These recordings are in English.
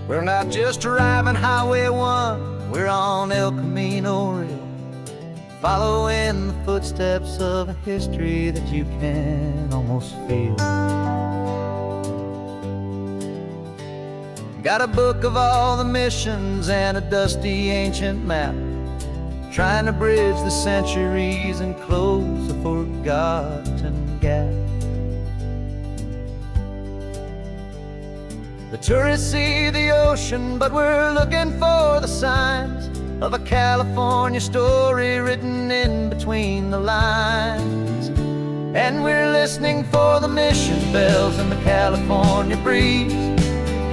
We're not just driving Highway 1, we're on El Camino Real, following the footsteps of a history that you can almost feel. Got a book of all the missions and a dusty ancient map, trying to bridge the centuries and close a forgotten gap. The tourists see the ocean, but we're looking for the signs of a California story written in between the lines. And we're listening for the mission bells in the California breeze,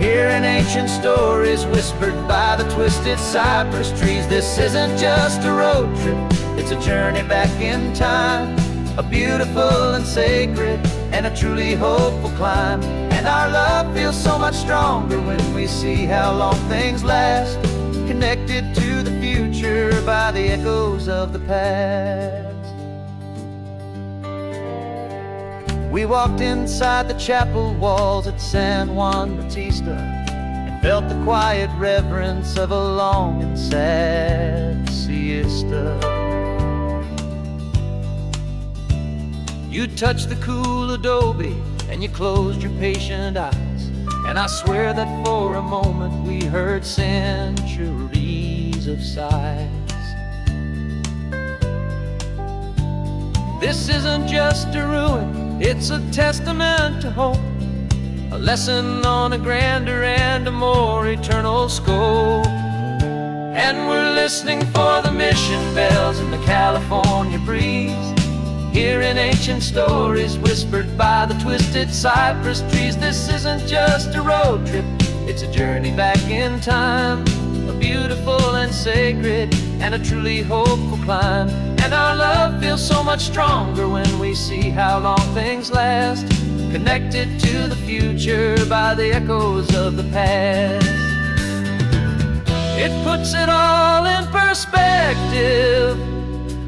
hearing ancient stories whispered by the twisted cypress trees. This isn't just a road trip, it's a journey back in time, a beautiful and sacred and a truly hopeful climb. And our love feels so much stronger when we see how long things last, connected to the future by the echoes of the past. We walked inside the chapel walls at San Juan Bautista and felt the quiet reverence of a long and sad siesta. You touched the cool adobe and you closed your patient eyes, and I swear that for a moment we heard centuries of sighs. This isn't just a ruin, it's a testament to hope, a lesson on a grander and a more eternal scope. And we're listening for the mission bells in the California breeze, hearing ancient stories whispered by the twisted cypress trees. This isn't just a road trip, it's a journey back in time, a beautiful and sacred and a truly hopeful climb. And our love feels so much stronger when we see how long things last, connected to the future by the echoes of the past. It puts it all in perspective,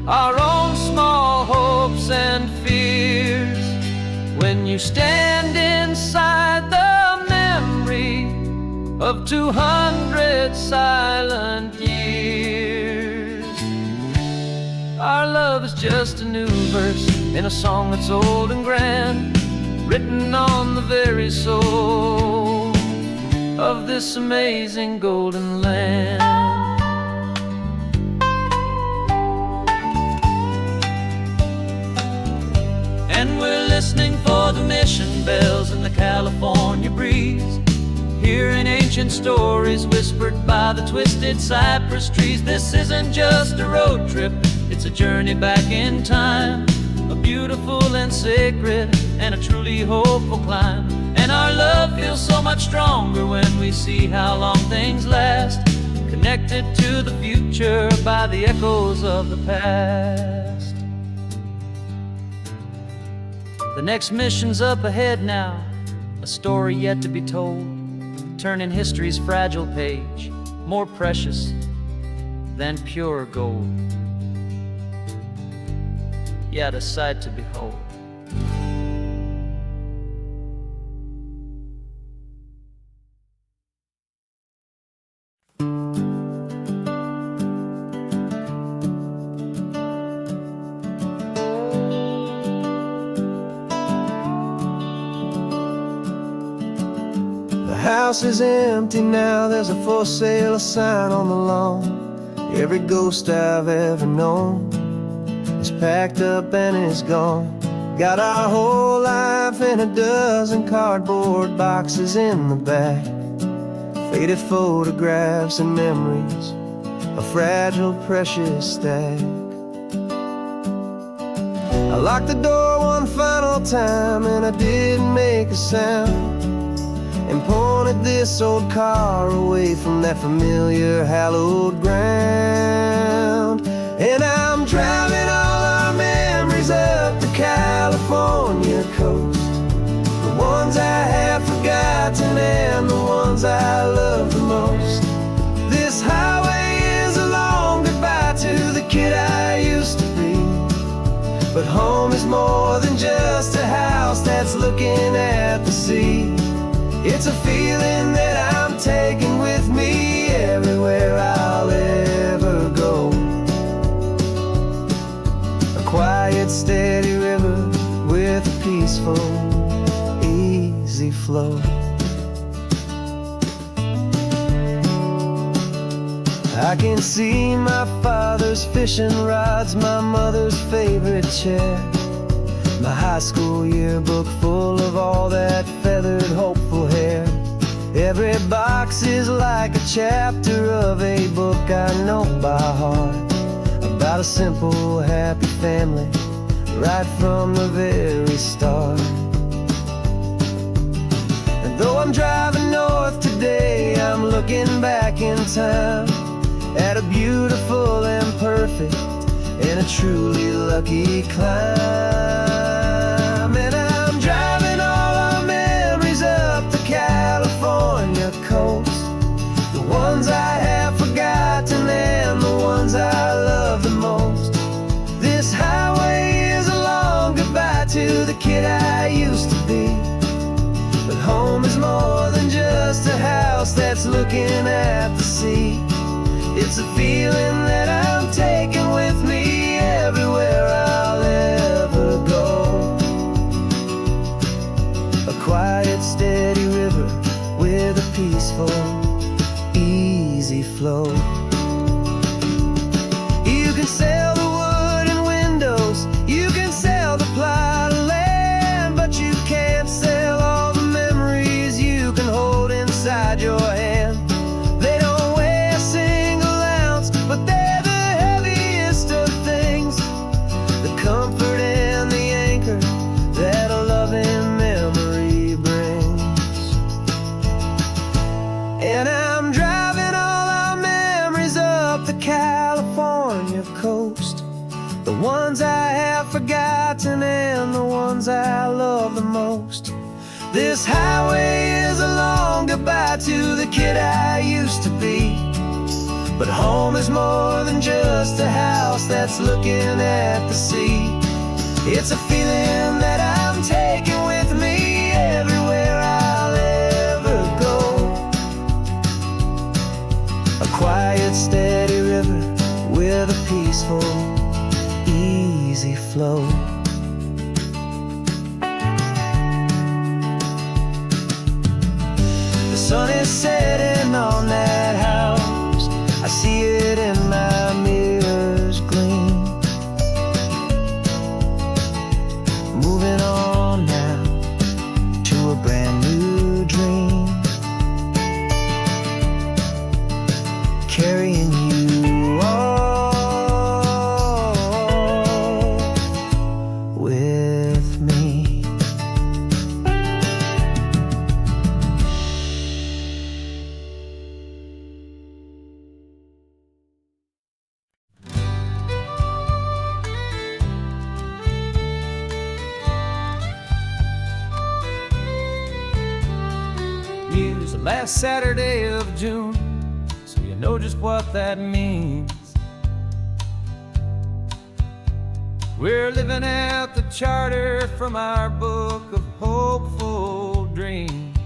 our own small hopes and fears, when you stand inside the memory of 200 silent years. Our love is just a new verse in a song that's old and grand, written on the very soul of this amazing golden land. And we're listening for the mission bells in the California breeze, hearing ancient stories whispered by the twisted cypress trees. This isn't just a road trip, it's a journey back in time, a beautiful and sacred and a truly hopeful climb. And our love feels so much stronger when we see how long things last, connected to the future by the echoes of the past. The next mission's up ahead now, a story yet to be told, turning history's fragile page more precious than pure gold. Yet a sight to behold. The house is empty now, there's a for sale sign on the lawn. Every ghost I've ever known is packed up and is gone. Got our whole life in a dozen cardboard boxes in the back, faded photographs and memories, a fragile, precious stack. I locked the door one final time and I didn't make a sound, and pointed this old car away from that familiar hallowed ground. And I'm driving all our memories up the California coast, the ones I have forgotten and the ones I love the most. This highway is a long goodbye to the kid I used to be, but home is more than just a house that's looking at the sea. It's a feeling that I'm taking with me everywhere I'll ever go. A quiet, steady river with a peaceful, easy flow. I can see my father's fishing rods, my mother's favorite chair, my high school yearbook full of all that feathered, hopeful hair. Every box is like a chapter of a book I know by heart, about a simple, happy family right from the very start. And though I'm driving north today, I'm looking back in time at a beautiful and perfect and a truly lucky climb. And I'm driving all our memories up the California coast, the ones I have forgotten and the ones I love the most. This highway is a long goodbye to the kid I used to be, but home is more than just a house that's looking at the sea. It's a feeling that I'm taking with me everywhere I'll ever go. A quiet, steady river with a peaceful, easy flow. You can sail the wooden windows, you can sail the plot of land, but you can't sail all the memories you can hold inside your hand. They don't weigh a single ounce, but they're the heaviest of things, the comfort and the anchor that a loving memory brings. And I'm driving all our memories up the California coast, the ones I have forgotten and the ones I love the most. This highway is a long goodbye to the kid I used to be, but home is more than just a house that's looking at the sea. It's a feeling that I'm taking with me everywhere I'll ever go. A quiet, steady river with a peaceful, easy flow. The sun is setting on that house, I see it in my mirror's gleam. Moving on now to a brand new dream, carrying you all with me. Use the last Saturday of June, so you know just what that means. We're living out the charter from our book of hopeful dreams.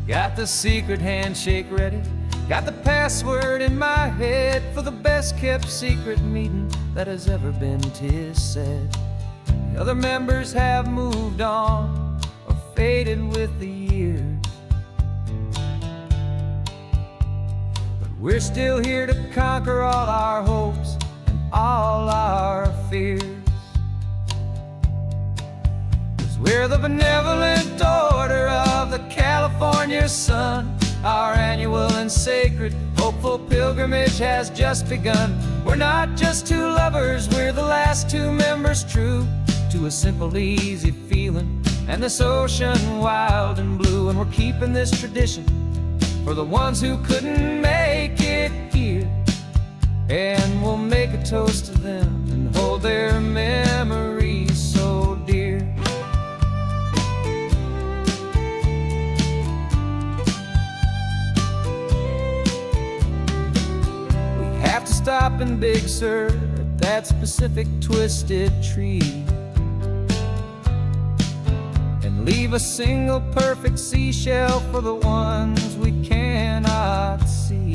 Got the secret handshake ready, got the password in my head for the best kept secret meeting that has ever been, 'tis said. The other members have moved on or faded with the years, but we're still here to conquer all our hopes and all our fears. 'Cause we're the benevolent order of the California sun. Our annual and sacred hopeful pilgrimage has just begun. We're not just two lovers, we're the last two members true to a simple, easy feeling and this ocean wild and blue. And we're keeping this tradition for the ones who couldn't make it here, and we'll make a toast to them and hold their memories so dear. We have to stop in Big Sur at that specific twisted tree and leave a single perfect seashell for the ones we cannot see.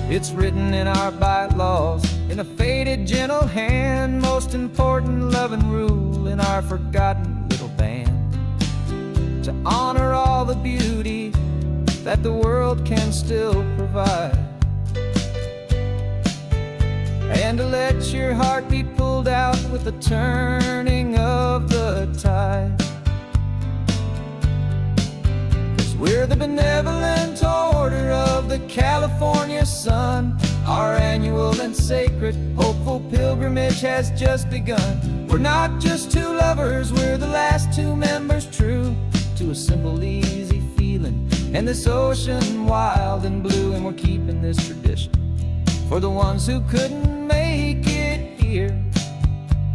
It's written in our bylaws, in a faded gentle hand, most important loving rule in our forgotten little band, to honor all the beauty that the world can still provide, and to let your heart be pulled out with the turning of the tide. 'Cause we're the benevolent order of the California sun. Our annual and sacred hopeful pilgrimage has just begun. We're not just two lovers, we're the last two members true to a simple, easy feeling, and this ocean wild and blue. And we're keeping this tradition for the ones who couldn't make it here,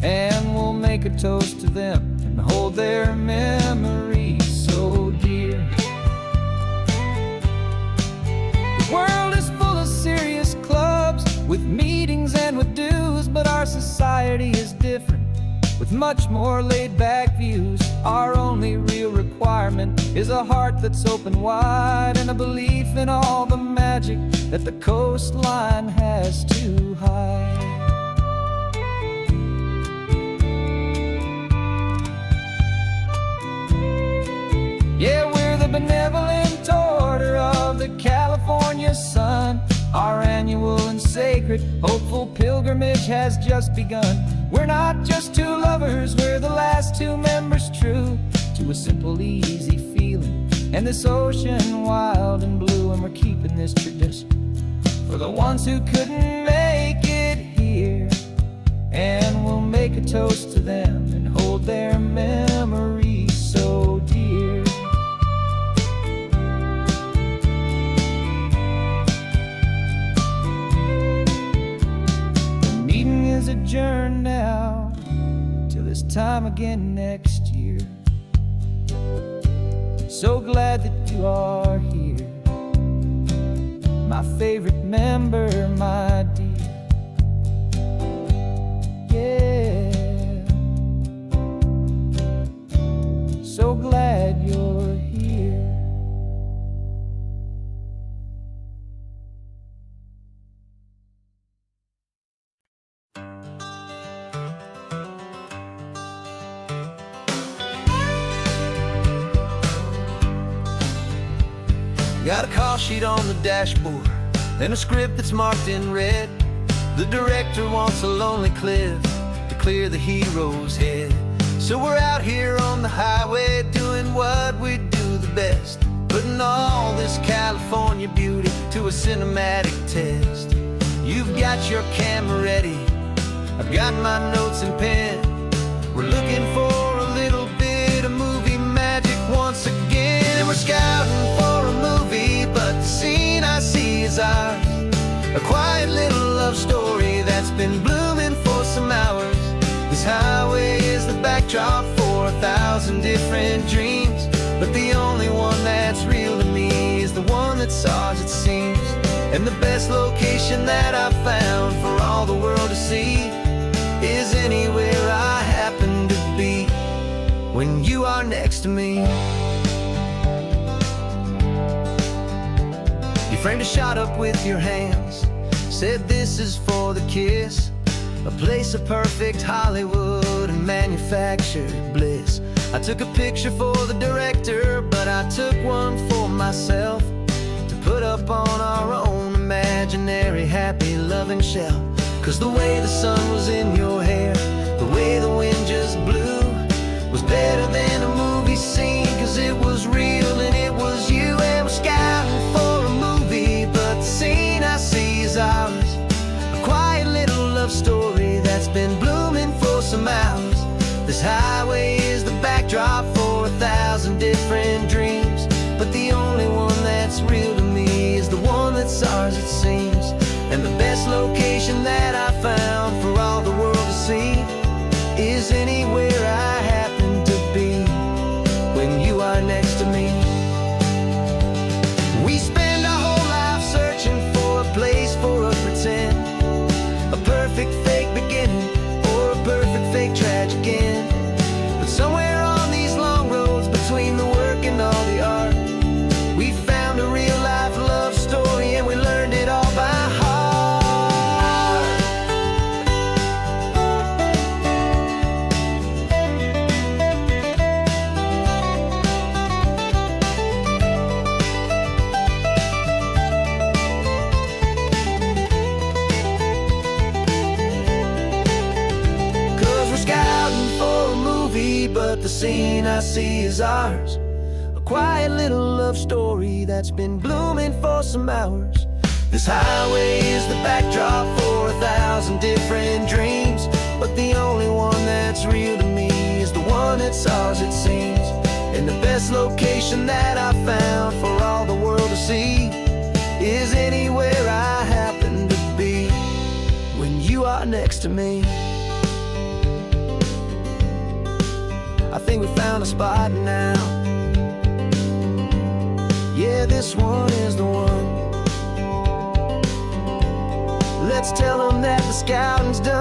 and we'll make a toast to them and hold their memories so dear. The world is full of serious clubs with meetings and with dues, but our society is different, with much more laid-back views. Our only real requirement is a heart that's open wide, and a belief in all the magic that the coastline has to hide. Yeah, we're the benevolent order of the California sun. Our annual and sacred hopeful pilgrimage has just begun. We're not just two lovers, we're the last two members true to a simple, easy feeling, and this ocean wild and blue. And we're keeping this tradition for the ones who couldn't make it here, and we'll make a toast to them and hold their memories so dear. The meeting is adjourned now till this time again next year. So glad that you are here, my favorite member, my dear. Yeah, so glad you're here. Got a call sheet on the dashboard and a script that's marked in red. The director wants a lonely cliff to clear the hero's head. So we're out here on the highway doing what we do the best, putting all this California beauty to a cinematic test. You've got your camera ready, I've got my notes and pen. We're looking for a little bit of movie magic once again. And we're scouting for a movie, but the scene I see is ours. A quiet little love story that's been blooming for some hours. This highway is the backdrop for 1,000 different dreams, but the only one that's real to me is the one that's ours, it seems. And the best location that I've found for all the world to see is anywhere I happen to be when you are next to me. You framed a shot up with your hands, said this is for the kiss, a place of perfect Hollywood and manufactured bliss. I took a picture for the director, but I took one for myself to put up on our own imaginary happy loving shelf. 'Cause the way the sun was in your hair, the way the wind just blew, was better than a movie scene. 'Cause it was real and it was you. And we're scouting for a movie, but the scene I see is ours. A quiet little love story that's been blooming for some hours. This highway is the backdrop for 1,000 different dreams, but the only one that's real to me is the one that's ours, it seems. And the best location that I found for all the world to see is anywhere I happen to be when you are next to me. We spend our whole life searching for a place for a pretend, a perfect fake beginning or a perfect fake tragic end. me, but the scene I see is ours. A quiet little love story that's been blooming for some hours. This highway is the backdrop for 1,000 different dreams, but the only one that's real to me is the one that's ours, it seems. And the best location that I found for all the world to see is anywhere I happen to be when you are next to me. I think we found a spot now. Yeah, this one is the one. Let's tell them that the scouting's done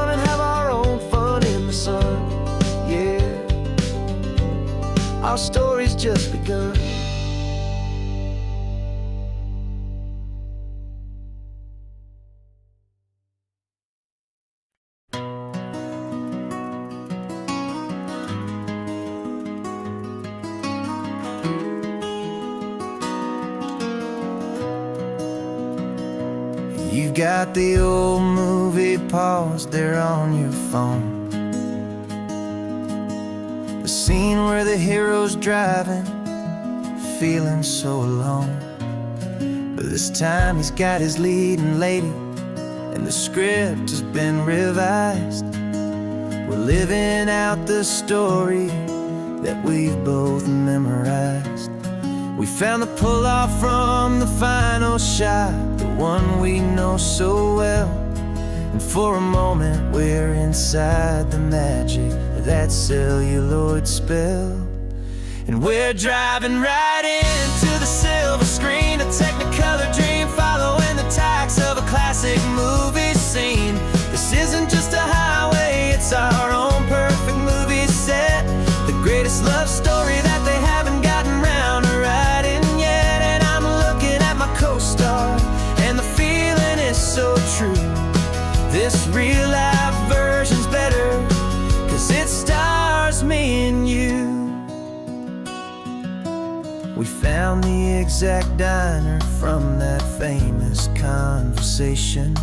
and have our own fun in the sun. Yeah, our story's just begun. You've got the old movie paused there on your phone, the scene where the hero's driving, feeling so alone. But this time he's got his leading lady, and the script has been revised. We're living out the story that we've both memorized. We found the pull-off from the final shot, the one we know so well. And for a moment we're inside the magic of that celluloid spell. And we're driving right into the silver screen, a Technicolor dream, following the tacks of a classic movie scene. This isn't just a highway, it's our own perfect movie set, the greatest love story that they haven't gotten round to writing yet. And I'm looking at my co-star, and the feeling is so true. This real life version's better, 'cause it stars me and you. We found the exact diner from that famous conversation,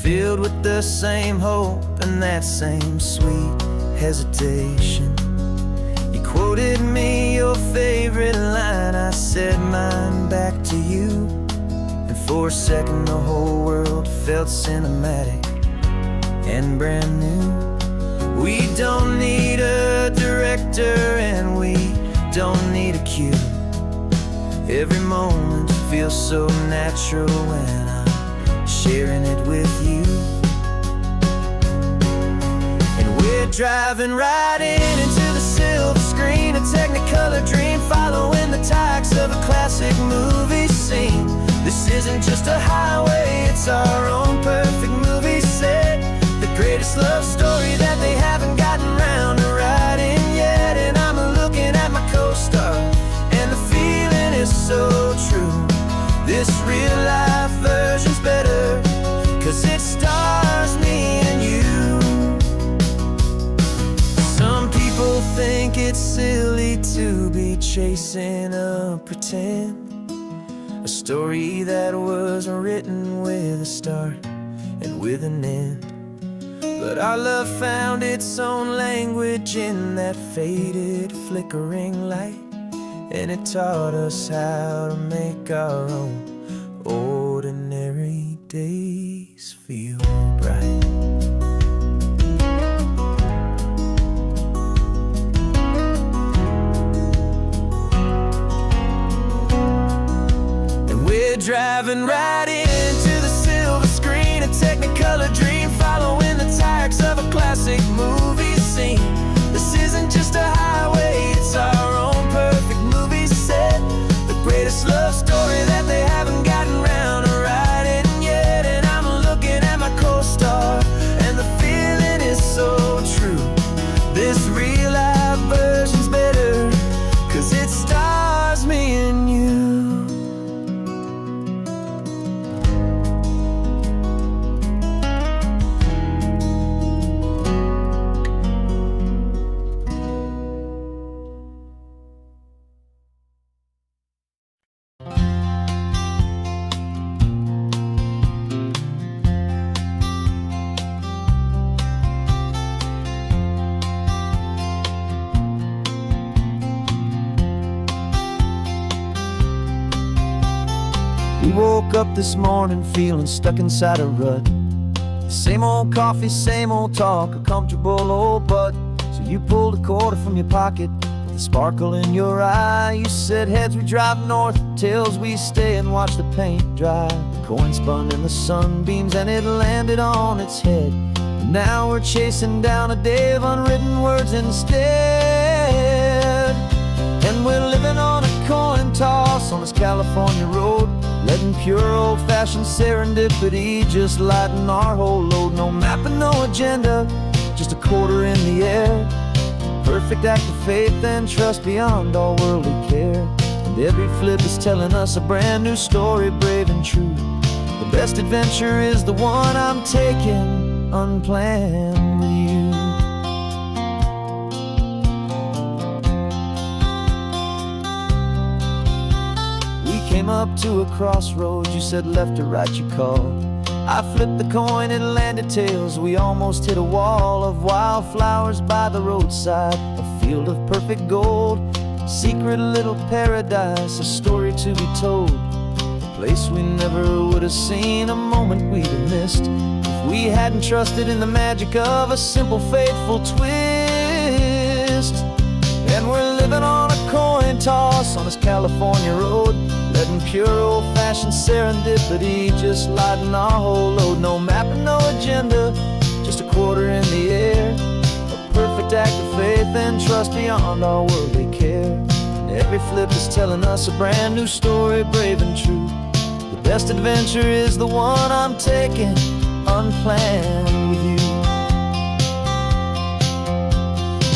filled with the same hope and that same sweet hesitation. You quoted me your favorite line, I said mine back to you. And for a second the whole world felt cinematic and brand new. We don't need a director and we don't need a cue. Every moment feels so natural when I'm sharing it with you. And we're driving right into the silver screen, a Technicolor dream, following the tacks of a classic movie scene. This isn't just a highway, it's our own perfect movie set, the greatest love story that they haven't gotten round to writing yet. And I'm looking at my co-star, and the feeling is so true. This real life version's better, 'cause it stars me and you. Some people think it's silly to be chasing a pretend, a story that was written with a start and with an end. But our love found its own language in that faded, flickering light, and it taught us how to make our own ordinary days feel bright. And we're driving right into the silver screen, a Technicolor dream, following the tacks of a classic movie scene. This isn't just a highway, it's our own perfect movie set, the greatest love story that they haven't gotten round to writing yet. And I'm looking at my co-star, and the feeling is so true. This real life version's better, 'cause it stars me and you. woke up this morning feeling stuck inside a rut. Same old coffee, same old talk, a comfortable old butt. So you pulled a quarter from your pocket with a sparkle in your eye. You said, heads we drive north, tails we stay and watch the paint dry. The coin spun in the sunbeams and it landed on its head. And now we're chasing down a day of unwritten words instead. And we're living on a coin toss on this California road, letting pure old-fashioned serendipity just lighten our whole load. No map and no agenda, just a quarter in the air. Perfect act of faith and trust beyond all worldly care. And every flip is telling us a brand new story, brave and true. The best adventure is the one I'm taking unplanned with you. Came up to a crossroads, you said left or right you called. I flipped the coin, it landed tails. We almost hit a wall of wildflowers by the roadside, a field of perfect gold, secret little paradise, a story to be told, a place we never would have seen, a moment we'd have missed if we hadn't trusted in the magic of a simple faithful twist. And we're living on a coin toss on this California road, letting pure old-fashioned serendipity just lighten our whole load. No map and no agenda, just a quarter in the air. A perfect act of faith and trust beyond all worldly care. And every flip is telling us a brand new story, brave and true. The best adventure is the one I'm taking unplanned with you.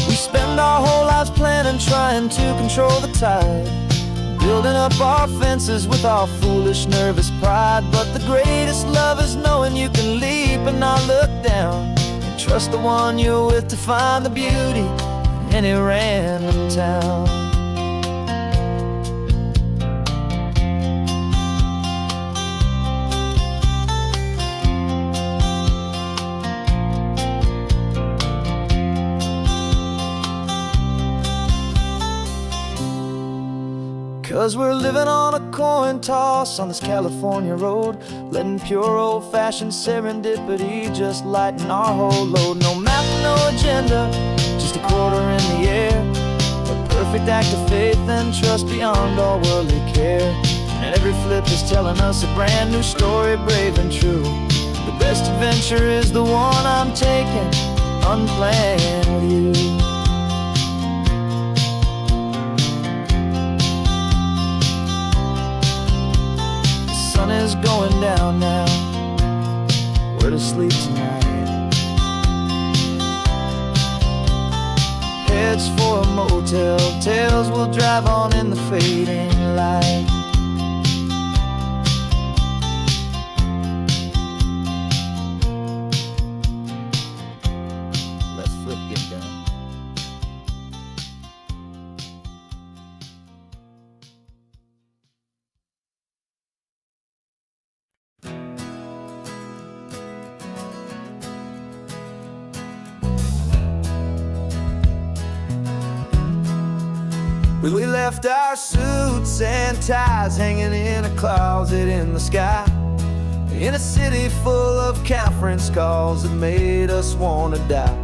We spend our whole lives planning, trying to control the tide, building up our fences with our foolish, nervous pride. But the greatest love is knowing you can leap and not look down, and trust the one you're with to find the beauty in any random town. Cause we're living on a coin toss on this California road, letting pure old-fashioned serendipity just lighten our whole load. No map, no agenda, just a quarter in the air. A perfect act of faith and trust beyond all worldly care. And every flip is telling us a brand new story, brave and true. The best adventure is the one I'm taking unplanned with you. Sun is going down now, we're to sleep tonight. Heads for a motel, tails will drive on in the fading light. Let's flip get done. We left our suits and ties hanging in a closet in the sky, in a city full of conference calls that made us want to die.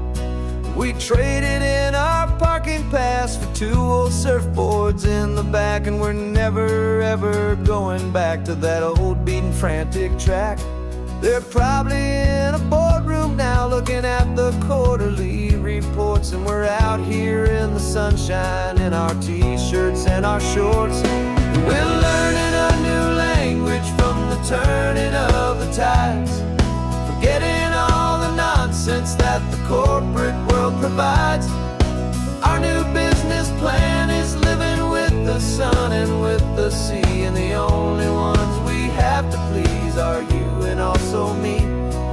We traded in our parking pass for 2 old surfboards in the back, and we're never ever going back to that old beaten frantic track. They're probably in a boardroom now looking at the quarterly reports, and we're out here in the sunshine in our t-shirts and our shorts. We're learning a new language from the turning of the tides, forgetting all the nonsense that the corporate world provides. Our new business plan is living with the sun and with the sea, and the only ones we have to please are you and also me.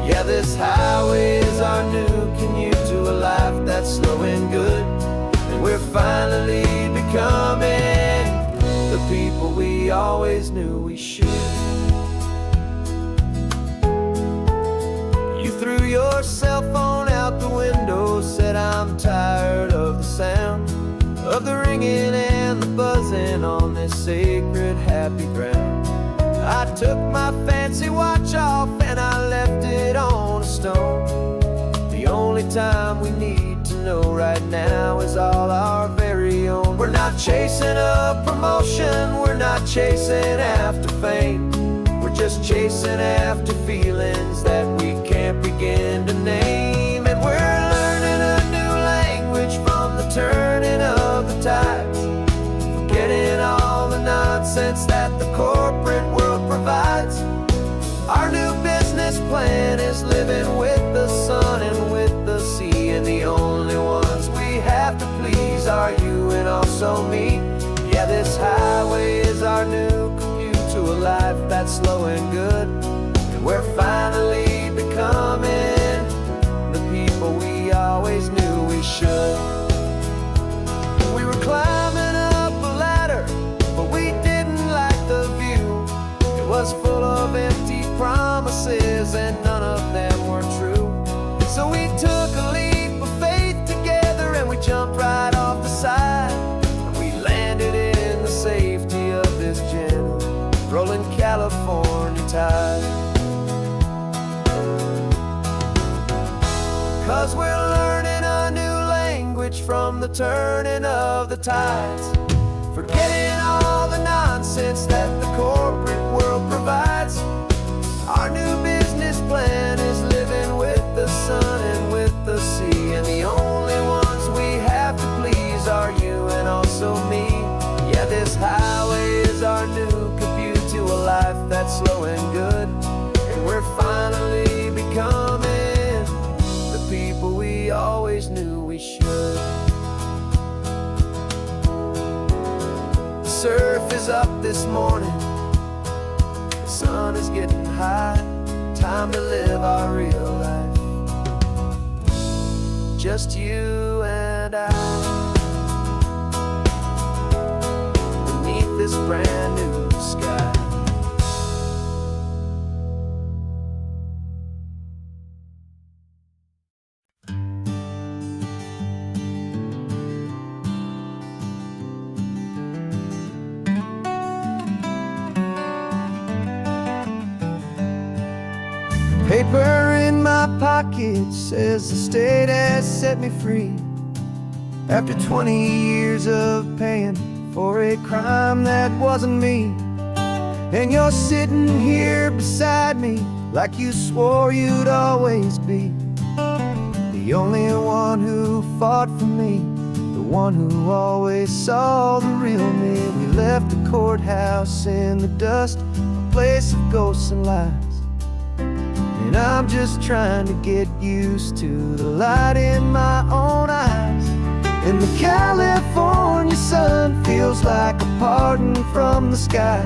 Yeah, this highway is our new commute to a life that's slow and good, and we're finally becoming the people we always knew we should. You threw your cell phone out the window, said I'm tired of the sound of the ringing and the buzzing on this sacred happy ground. I took my fancy watch off and I left it on a stone. The only time we need to know right now is all our very own. We're not chasing a promotion, we're not chasing after fame. We're just chasing after feelings that we can't begin to name. And we're learning a new language from the turning of the tides, forgetting all the nonsense that the corporate world provides. Our new business plan is living with the sun and with the sea, and the only ones we have to please are you and also me. Yeah, this highway is our new commute to a life that's slow and good, and we're finally becoming the people we always knew we should. We were climbing up a ladder, but we didn't like the view. It was full of empty promises and none of them were true. So we took a leap of faith together and we jumped right off the side, and we landed in the safety of this gentle rolling California tide. 'Cause we're learning a new language from the turning of the tides, forgetting all the nonsense that the corporate world provides. Our new business plan is living with the sun and with the sea, and the only ones we have to please are you and also me. Yeah, this highway is our new commute to a life that's slow and good, and we're finally becoming the people we always knew we should. The surf is up this morning, the sun is getting high, time to live our real life, just you and I, beneath this brand new sky. Paper in my pocket says the state has set me free after 20 years of paying for a crime that wasn't me. And you're sitting here beside me like you swore you'd always be the only one who fought for me, the one who always saw the real me. We left the courthouse in the dust, a place of ghosts and lies. And I'm just trying to get used to the light in my own eyes. And the California sun feels like a pardon from the sky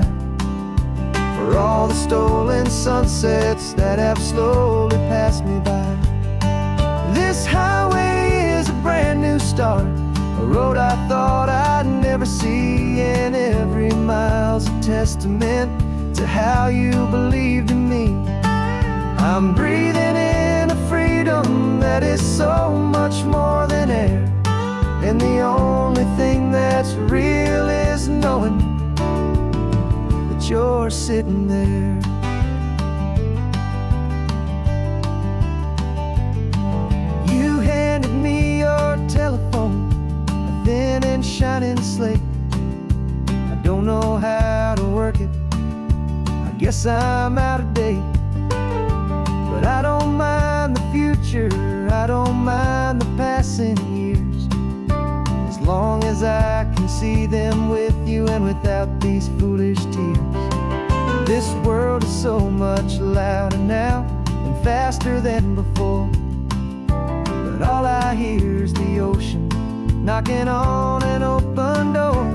for all the stolen sunsets that have slowly passed me by. This highway is a brand new start, a road I thought I'd never see, and every mile's a testament to how you believed in me. I'm breathing in a freedom that is so much more than air, and the only thing that's real is knowing that you're sitting there. You handed me your telephone, a thin and shining slate. I don't know how to work it, I guess I'm out of date. But I don't mind the future, I don't mind the passing years, as long as I can see them with you and without these foolish tears. This world is so much louder now and faster than before, but all I hear is the ocean knocking on an open door.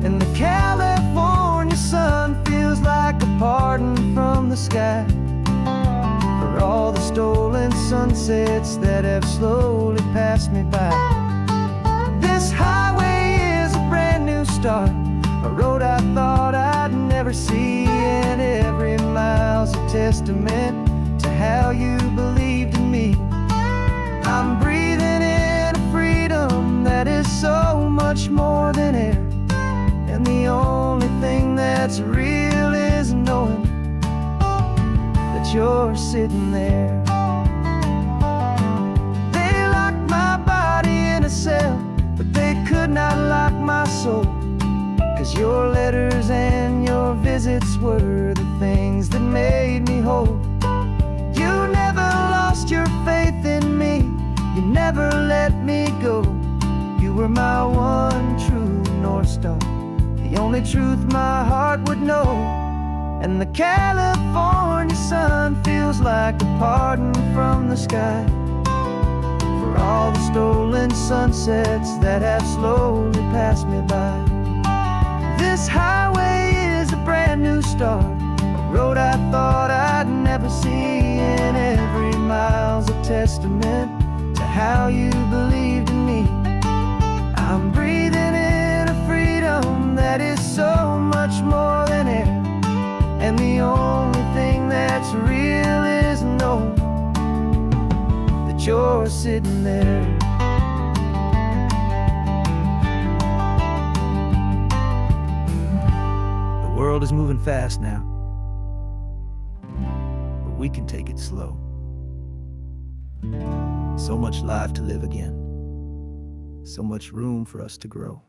And the California sun feels like a pardon from the sky for all the stolen sunsets that have slowly passed me by. This highway is a brand new start, a road I thought I'd never see, and every mile's a testament to how you believed in me. I'm breathing in a freedom that is so much more than air, and the only thing that's real is knowing that you're sitting there. They locked my body in a cell, but they could not lock my soul. 'Cause your letters and your visits were the things that made me whole. You never lost your faith in me, you never let me go. You were my one true North Star, the only truth my heart would know. And the California sun feels like a pardon from the sky for all the stolen sunsets that have slowly passed me by. This highway is a brand new start, a road I thought I'd never see, and every mile's a testament to how you believed in me. I'm breathing in a freedom that is so much more than air, and the only thing that's real is knowing that you're sitting there. The world is moving fast now, but we can take it slow. So much life to live again, so much room for us to grow.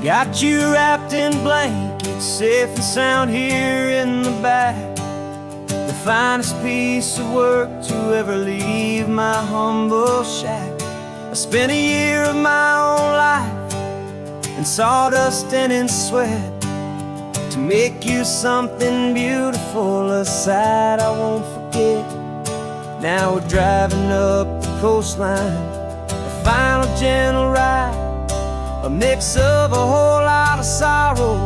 Got you wrapped in blankets, safe and sound here in the back. The finest piece of work to ever leave my humble shack. I spent a year of my own life in sawdust and in sweat to make you something beautiful, a sight I won't forget. Now we're driving up the coastline, a final gentle ride, a mix of a whole lot of sorrow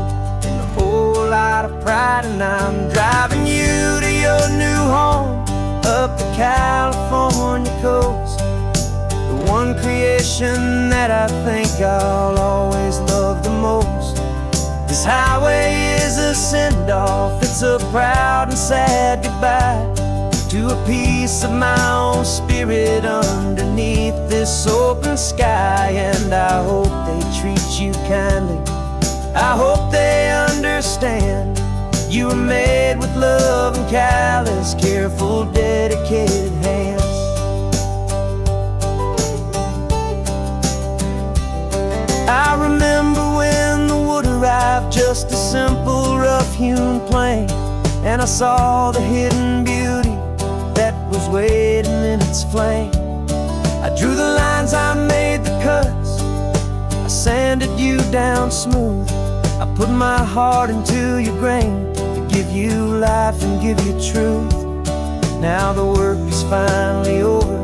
and a whole lot of pride. And I'm driving you to your new home up the California coast, the one creation that I think I'll always love the most. This highway is a send-off, it's a proud and sad goodbye to a piece of my own spirit underneath this open sky. And I hope they treat you kindly, I hope they understand you were made with love and callous, careful, dedicated hands. I remember when the wood arrived, just a simple rough-hewn plank, and I saw the hidden beauty that was waiting in its flame. I drew the lines, I made the cuts, I sanded you down smooth. I put my heart into your grain to give you life and give you truth. Now the work is finally over,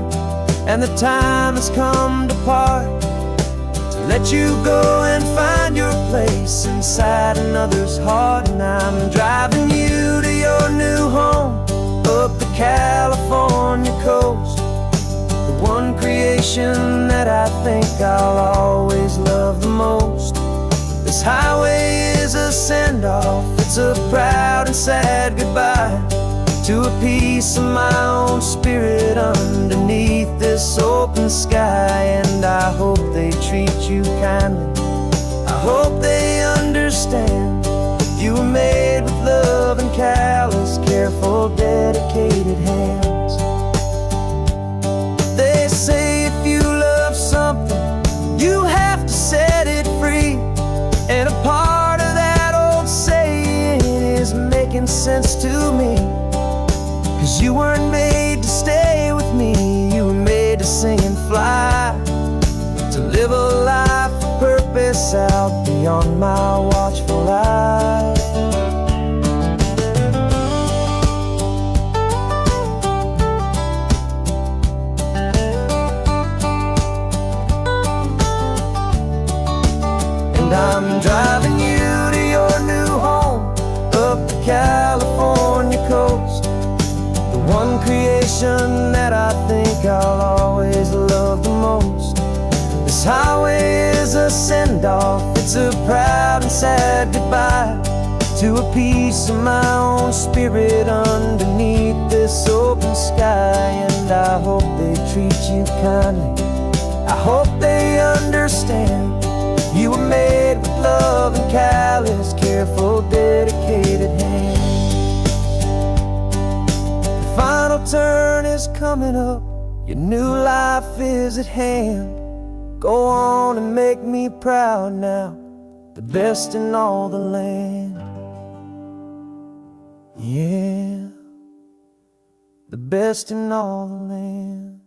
and the time has come to part, to let you go and find your place inside another's heart. And I'm driving you to your new home up the California coast, the one creation that I think I'll always love the most. This highway is a send-off, it's a proud and sad goodbye to a piece of my own spirit underneath this open sky. And I hope they treat you kindly, I hope they understand you were made with love and callous, careful, dedicated hands. They say if you love something, you have to set it free. And a part of that old saying is making sense to me. 'Cause you weren't made to stay with me, you were made to sing and fly, to live a life of purpose out beyond my watchful eye. And I'm driving you to your new home up the California coast, the one creation that I think I'll always love the most. This highway is a send-off, it's a proud and sad goodbye to a piece of my own spirit underneath this open sky. And I hope they treat you kindly. I hope they understand you were made with love and callous, careful, dedicated hands. The final turn is coming up, your new life is at hand. Go on and make me proud now, the best in all the land. Yeah, the best in all the land.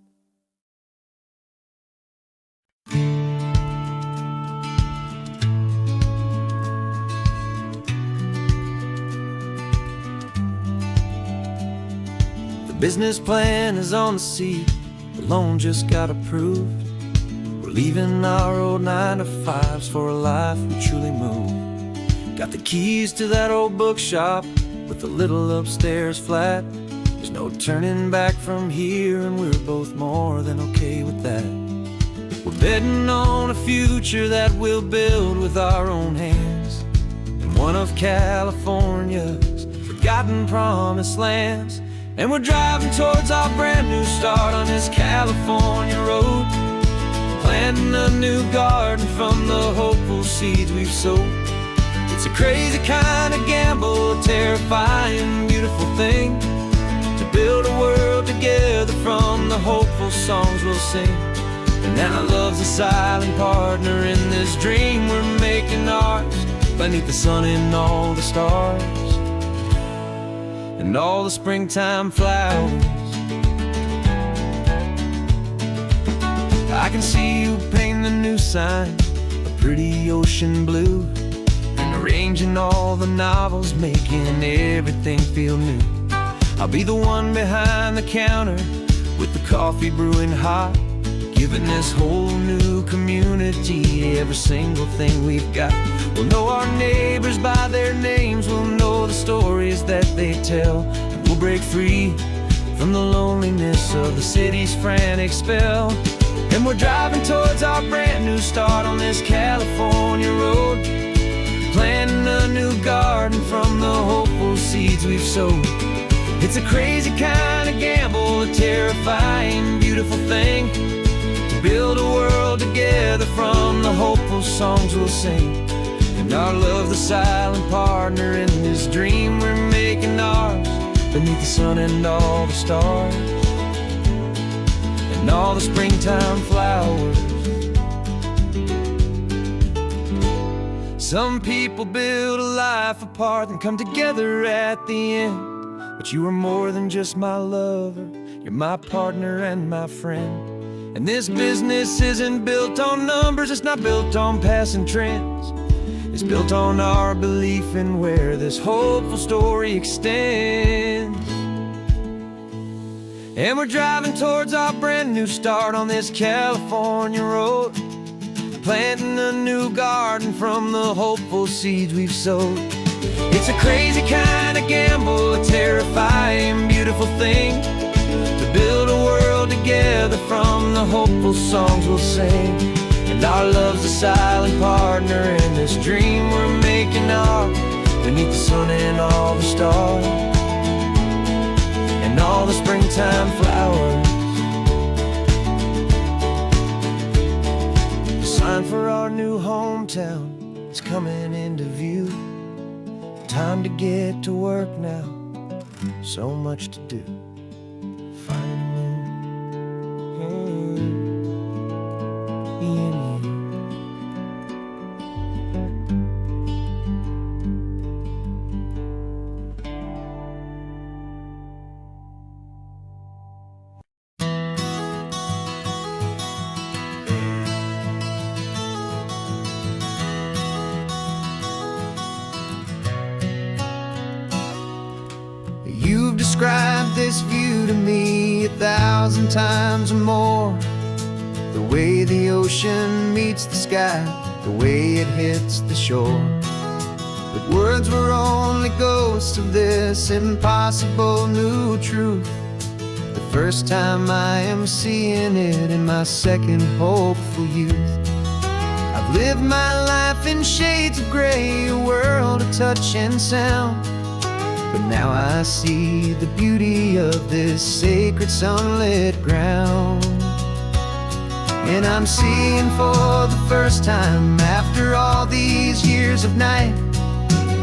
The business plan is on the seat, the loan just got approved. We're leaving our old 9-to-5s for a life we truly move. Got the keys to that old bookshop with a little upstairs flat. There's no turning back from here, and we're both more than okay with that. We're betting on a future that we'll build with our own hands, in one of California's forgotten promised lands. And we're driving towards our brand new start on this California road, planting a new garden from the hopeful seeds we've sowed. It's a crazy kind of gamble, a terrifying, beautiful thing, to build a world together from the hopeful songs we'll sing. And now love's a silent partner in this dream we're making ours, beneath the sun and all the stars and all the springtime flowers. I can see you painting the new sign a pretty ocean blue, and arranging all the novels, making everything feel new. I'll be the one behind the counter with the coffee brewing hot, giving this whole new community every single thing we've got. We'll know our neighbors by their names, we'll know the stories that they tell, and we'll break free from the loneliness of the city's frantic spell. And we're driving towards our brand new start on this California road, planting a new garden from the hopeful seeds we've sowed. It's a crazy kind of gamble, a terrifying, beautiful thing, to build a world together from the hopeful songs we'll sing. And our love, the silent partner in this dream we're making ours, beneath the sun and all the stars and all the springtime flowers. Some people build a life apart and come together at the end, but you are more than just my lover, you're my partner and my friend. And this business isn't built on numbers, it's not built on passing trends. It's built on our belief in where this hopeful story extends. And we're driving towards our brand new start on this California road, planting a new garden from the hopeful seeds we've sowed. It's a crazy kind of gamble, a terrifying, beautiful thing, to build a world together from the hopeful songs we'll sing. And our love's a silent partner in this dream we're making ours, beneath the sun and all the stars and all the springtime flowers. The sign for our new hometown is coming into view. Time to get to work now, so much to do. You've described this view to me 1,000 times or more. The way the ocean meets the sky, the way it hits the shore. But words were only ghosts of this impossible new truth. The first time I am seeing it in my second hopeful youth. I've lived my life in shades of gray, a world of touch and sound. But now I see the beauty of this sacred sunlit ground. I'm seeing for the first time after all these years of night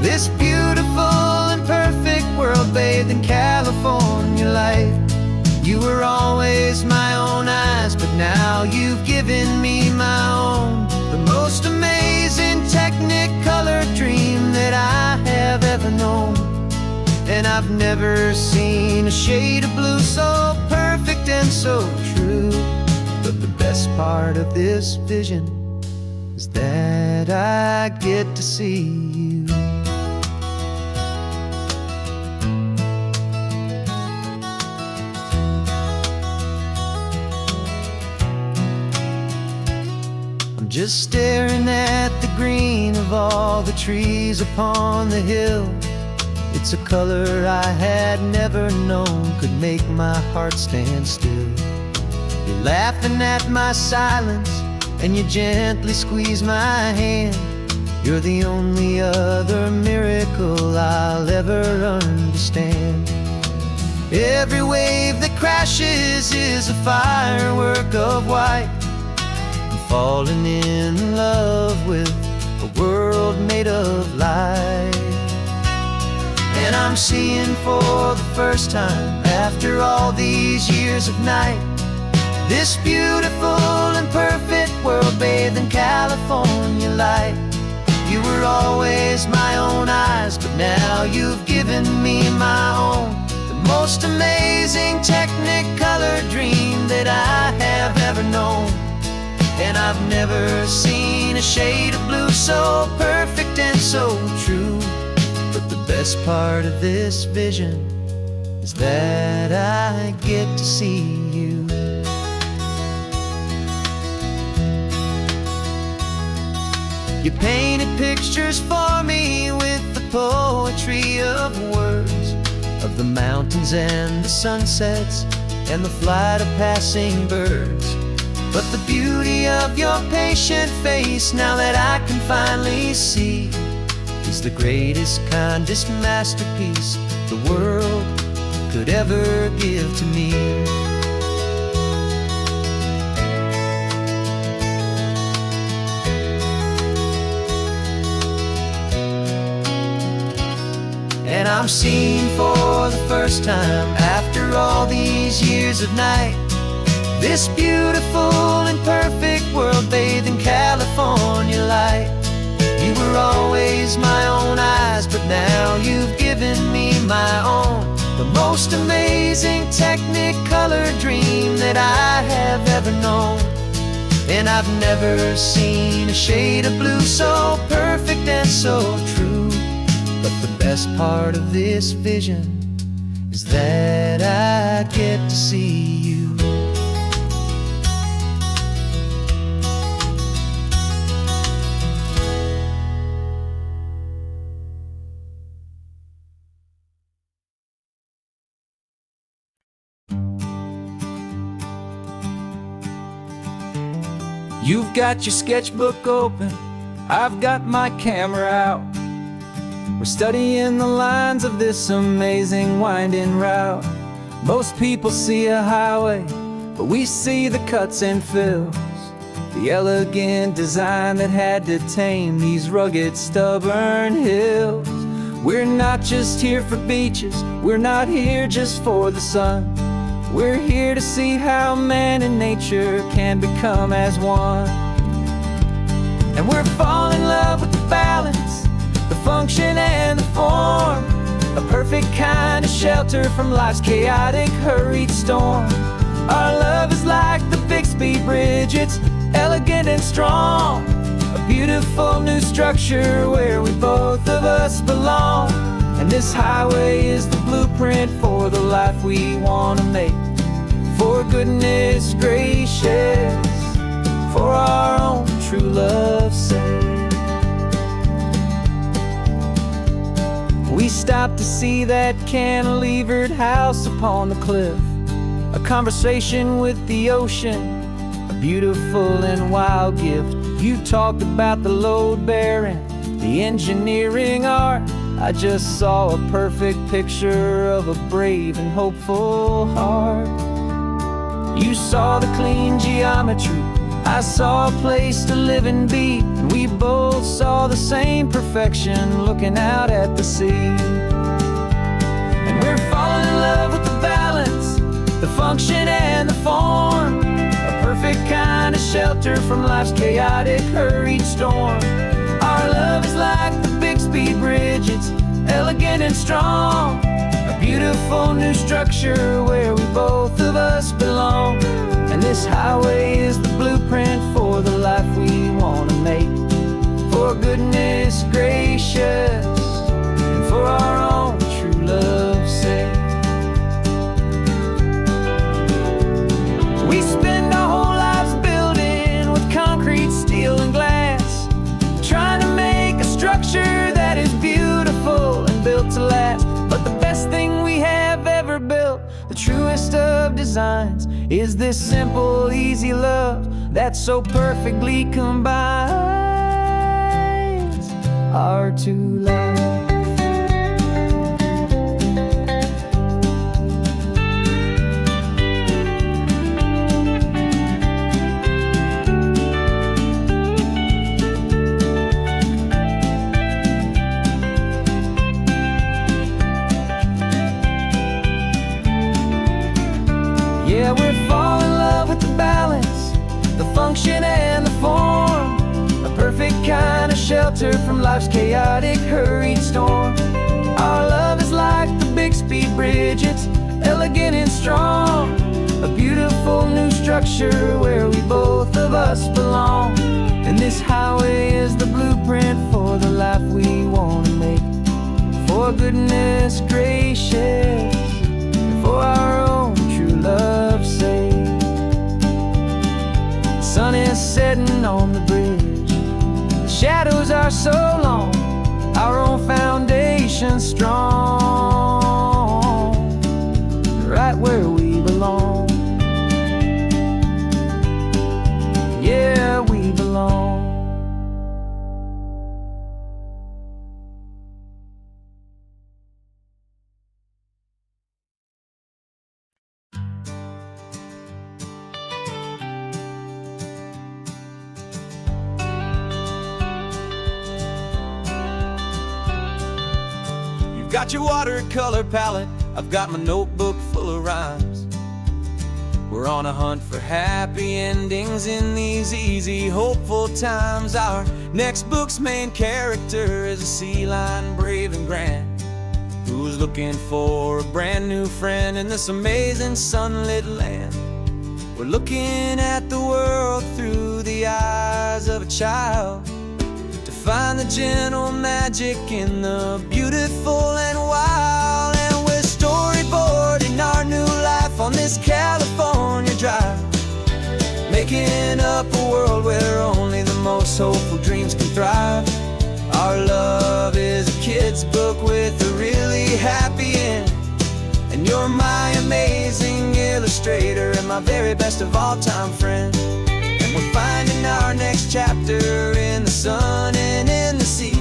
this beautiful and perfect world bathed in California light. You were always my own eyes, but now you've given me my own. The most amazing technicolor dream that I have ever known. And I've never seen a shade of blue so perfect and so true. But the best part of this vision is that I get to see you. I'm just staring at the green of all the trees upon the hill. It's a color I had never known could make my heart stand still. You're laughing at my silence and you gently squeeze my hand. You're the only other miracle I'll ever understand. Every wave that crashes is a firework of white. I'm falling in love with a world made of light. And I'm seeing for the first time after all these years of night this beautiful and perfect world bathed in California light. You were always my own eyes, but now you've given me my own. The most amazing technicolor dream that I have ever known. And I've never seen a shade of blue so perfect and so true. But the best part of this vision is that I get to see you. You painted pictures for me with the poetry of words, of the mountains and the sunsets and the flight of passing birds. But the beauty of your patient face, now that I can finally see, is the greatest, kindest masterpiece the world could ever give to me. And I'm seeing for the first time after all these years of night this beautiful and perfect world bathed in California light. You were always my own eyes, but now you've given me my own. The most amazing technicolor dream that I have ever known. And I've never seen a shade of blue so perfect and so true. But the best part of this vision is that I get to see you. You've got your sketchbook open, I've got my camera out. We're studying the lines of this amazing winding route. Most people see a highway, but we see the cuts and fills, the elegant design that had to tame these rugged, stubborn hills. We're not just here for beaches, we're not here just for the sun. We're here to see how man and nature can become as one. And we're falling in love with the balance, the function and the form, a perfect kind of shelter from life's chaotic, hurried storm. Our love is like the Bixby Bridge, it's elegant and strong, a beautiful new structure where we both of us belong. And this highway is the blueprint for the life we want to make. For goodness gracious, for our own true love's sake. We stopped to see that cantilevered house upon the cliff, a conversation with the ocean, a beautiful and wild gift. You talked about the load bearing, the engineering art. I just saw a perfect picture of a brave and hopeful heart. You saw the clean geometry, I saw a place to live and be, and we both saw the same perfection looking out at the sea. And we're falling in love with the balance, the function and the form, a perfect kind of shelter from life's chaotic, hurried storm. Our love is like the Bixby Bridge, it's elegant and strong, a beautiful new structure where we both of us belong. And this highway is the blueprint for the life we want to make, for goodness gracious and for our own true love's sake. We spend our whole lives building with concrete, steel, and glass, trying to make a structure that is beautiful and built to last. But the best thing we have ever built, the truest of designs, is this simple, easy love that so perfectly combines our two lives. Yeah, we're falling in love with the balance, the function and the form, a perfect kind of shelter from life's chaotic, hurried storm. Our love is like the Bixby Bridge, it's elegant and strong, a beautiful new structure where we both of us belong. And this highway is the blueprint for the life we want to make, for goodness gracious, for our own true love's sake. The sun is setting on the bridge, the shadows are so long, our own foundation strong, right where we belong. Yeah, we belong. Got your watercolor palette, I've got my notebook full of rhymes. We're on a hunt for happy endings in these easy, hopeful times. Our next book's main character is a sea lion, brave and grand, who's looking for a brand new friend in this amazing sunlit land. We're looking at the world through the eyes of a child, find the gentle magic in the beautiful and wild. And we're storyboarding our new life on this California drive, making up a world where only the most hopeful dreams can thrive. Our love is a kid's book with a really happy end, and you're my amazing illustrator and my very best of all time friend. We're finding our next chapter in the sun and in the sea,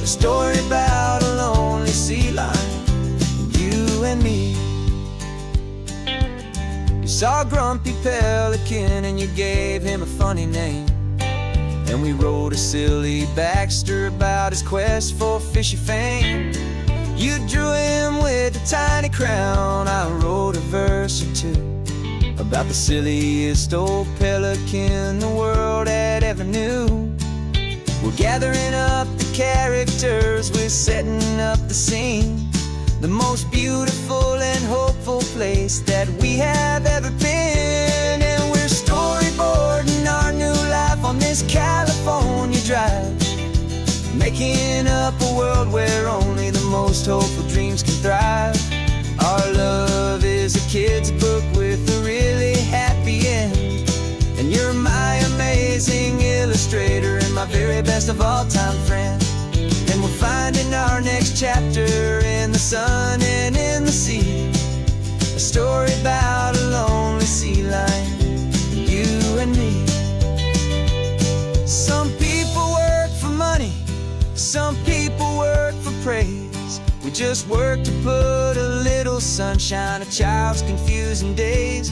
a story about a lonely sea lion, you and me. You saw a grumpy pelican and you gave him a funny name, and we wrote a silly Baxter about his quest for fishy fame. You drew him with a tiny crown, I wrote a verse or two about the silliest old pelican the world had ever knew. We're gathering up the characters, we're setting up the scene, the most beautiful and hopeful place that we have ever been. And we're storyboarding our new life on this California drive, making up a world where only the most hopeful dreams can thrive. Our love is a kid's book with a really happy end, and you're my amazing illustrator and my very best of all time friend. And we're finding our next chapter in the sun and in the sea, a story about a lonely sea lion, you and me. Some people work for money, some people work for praise. We just work to put a little sunshine in a child's confusing days,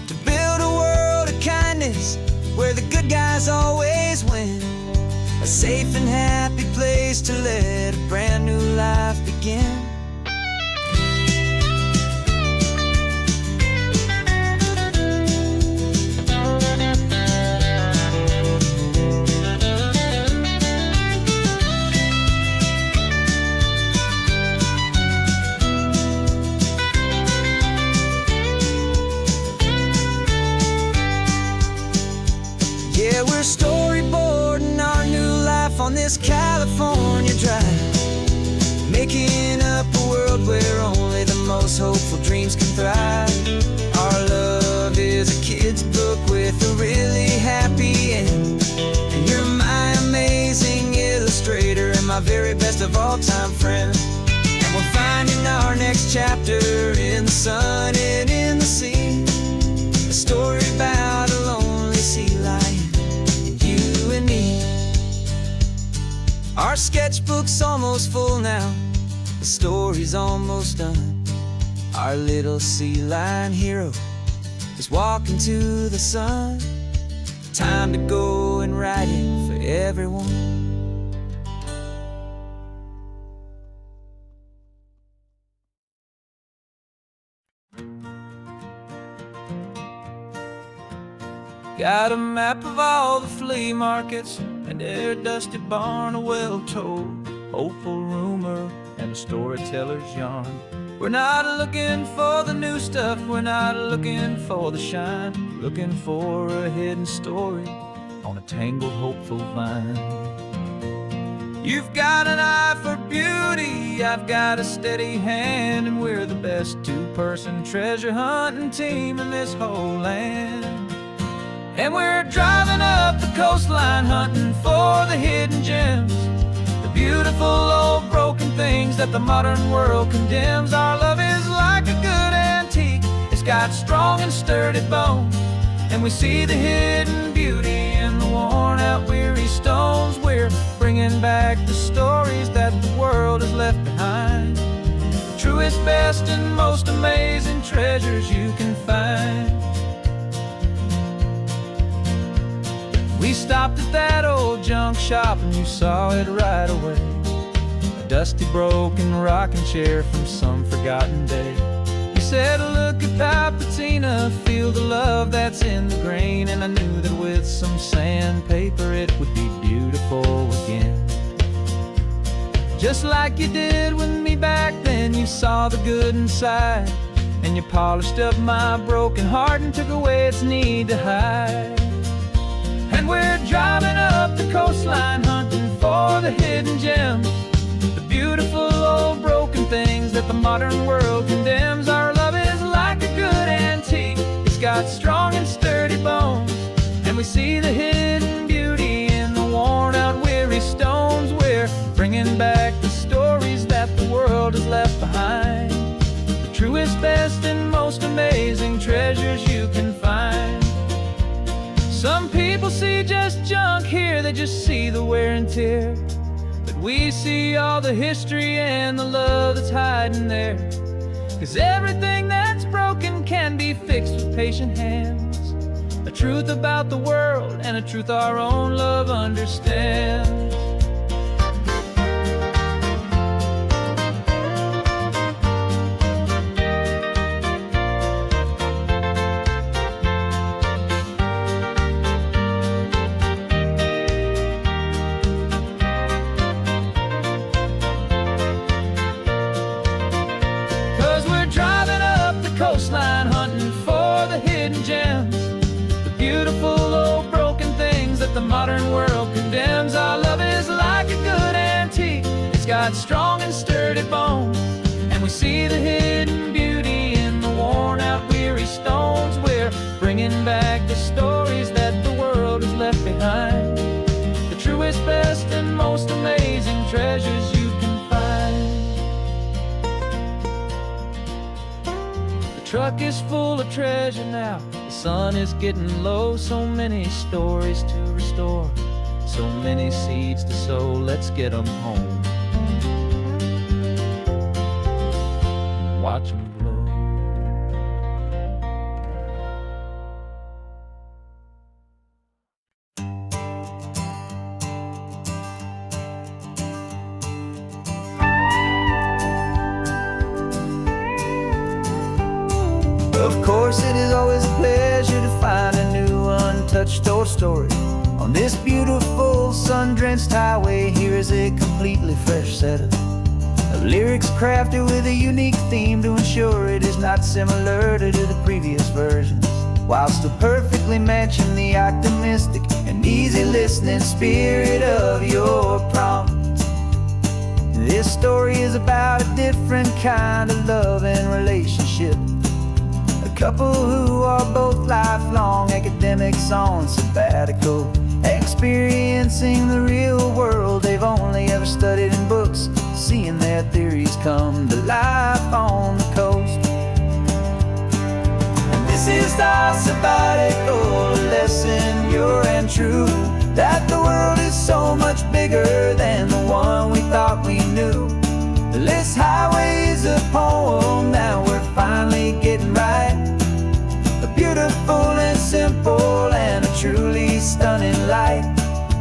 to build a world of kindness is where the good guys always win. A safe and happy place to let a brand new life begin. Yeah, we're storyboarding our new life on this California drive, making up a world where only the most hopeful dreams can thrive. Our love is a kid's book with a really happy end, and you're my amazing illustrator and my very best of all-time friend. And we're finding our next chapter in the sun and in the sea, a story about a lonely sea lion, you and me. Our sketchbook's almost full now, the story's almost done. Our little sea lion hero is walking to the sun. Time to go and write it for everyone. Got a map of all the flea markets and their dusty barn, a well-told, hopeful rumor, and a storyteller's yarn. We're not looking for the new stuff, we're not looking for the shine, looking for a hidden story on a tangled, hopeful vine. You've got an eye for beauty, I've got a steady hand, and we're the best two-person treasure hunting team in this whole land. And we're driving up the coastline hunting for the hidden gems, the beautiful old broken things that the modern world condemns. Our love is like a good antique, it's got strong and sturdy bones, and we see the hidden beauty in the worn out weary stones. We're bringing back the stories that the world has left behind, the truest, best, and most amazing treasures you can find. We stopped at that old junk shop and you saw it right away, a dusty broken rocking chair from some forgotten day. You said, look at that patina, feel the love that's in the grain, and I knew that with some sandpaper it would be beautiful again. Just like you did with me back then, you saw the good inside, and you polished up my broken heart and took away its need to hide. And we're driving up the coastline hunting for the hidden gems, the beautiful old broken things that the modern world condemns. Our love is like a good antique, it's got strong and sturdy bones, and we see the hidden beauty in the worn out weary stones. We're bringing back the stories that the world has left behind, the truest, best, and most amazing treasures you can find. Some people see just junk here, they just see the wear and tear, but we see all the history and the love that's hiding there. 'Cause everything that's broken can be fixed with patient hands, a truth about the world and a truth our own love understands. 'Cause we're driving up the coastline hunting for the hidden gems, the beautiful old broken things that the modern world condemns. Our love is like a good antique, it's got strong and sturdy bones, and we see the hidden beauty in the worn out weary stones. We're bringing back the stories that the world has left behind, the truest, best, and most amazing treasures you can find. The truck is full of treasure now, the sun is getting low. So many stories to restore, so many seeds to sow. Let's get them home, watch them blow. always a pleasure to find a new untouched old story. On this beautiful sun-drenched highway, here is a completely fresh set of lyrics crafted with a unique theme to ensure it is not similar to the previous versions, while still perfectly matching the optimistic and easy listening spirit of your prompt. This story is about a different kind of love and relationship. A couple who are both lifelong academics on sabbatical, experiencing the real world they've only ever studied in books, seeing their theories come to life on the coast. And this is our sabbatical lesson, pure and true, that the world is so much bigger than the one we thought we knew. This highway is a poem that we're finally getting right. A beautiful and simple and a truly stunning light.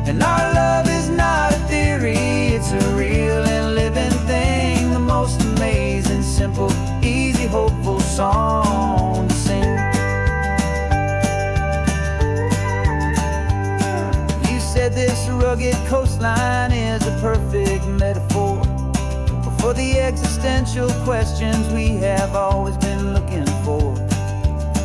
And our love is not a theory, it's a real and living thing. The most amazing, simple, easy, hopeful song to sing. You said this rugged coastline is a perfect metaphor for the existential questions we have always been looking for.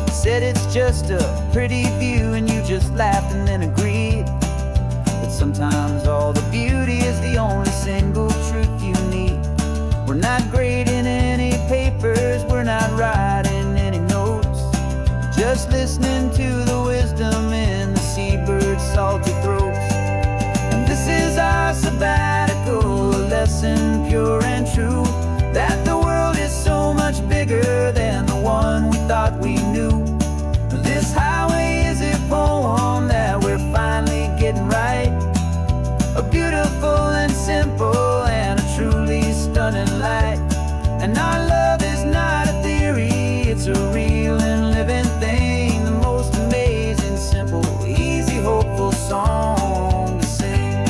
Said it's just a pretty view and you just laughed and then agreed. But sometimes all the beauty is the only single truth you need. We're not grading any papers, we're not writing any notes, just listening to the wisdom in the seabird's salty throats. And this is our sabbatical lesson, pure and true, that the world is so much bigger than the one we thought we knew. This highway is a poem that we're finally getting right. A beautiful and simple and a truly stunning light. And our love is not a theory, it's a real and living thing. The most amazing, simple, easy, hopeful song to sing.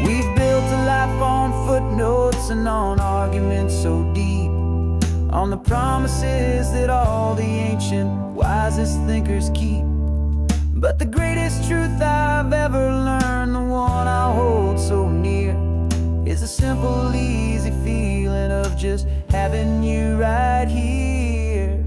We've built a life on footnotes and on arguments so deep, on the promises that all the ancient, wisest thinkers keep. But the greatest truth I've ever learned, the one I hold so near, is a simple, easy feeling of just having you right here.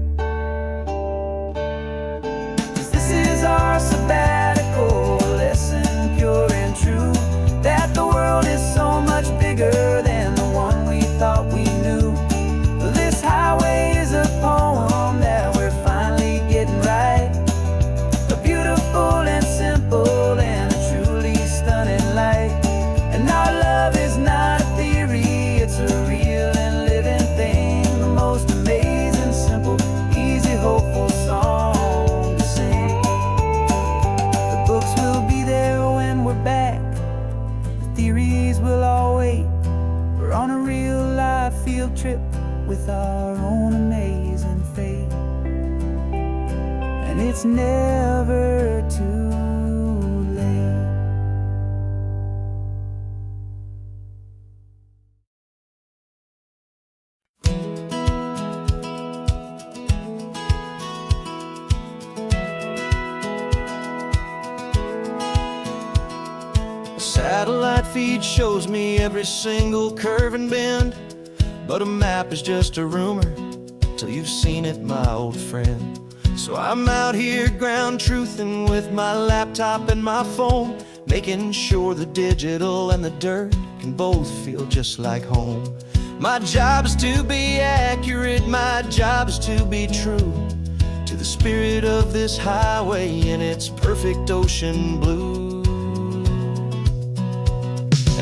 'Cause this is our sabbatical lesson, pure and true, that the world is so much bigger than the one we thought we knew. This highway is a poem that we're finally getting right. A beautiful and simple and a truly stunning light. And our love is not a theory, it's a real and living thing. The most amazing, simple, easy, hopeful song to sing. The books will be there when we're back, the theories will all wait. We're on a real life field trip with our own amazing fate. And it's never too late. A satellite feed shows me every single curve and bend, but a map is just a rumor till you've seen it, my old friend. So I'm out here ground truthing with my laptop and my phone, making sure the digital and the dirt can both feel just like home. My job is to be accurate, my job is to be true to the spirit of this highway in its perfect ocean blue.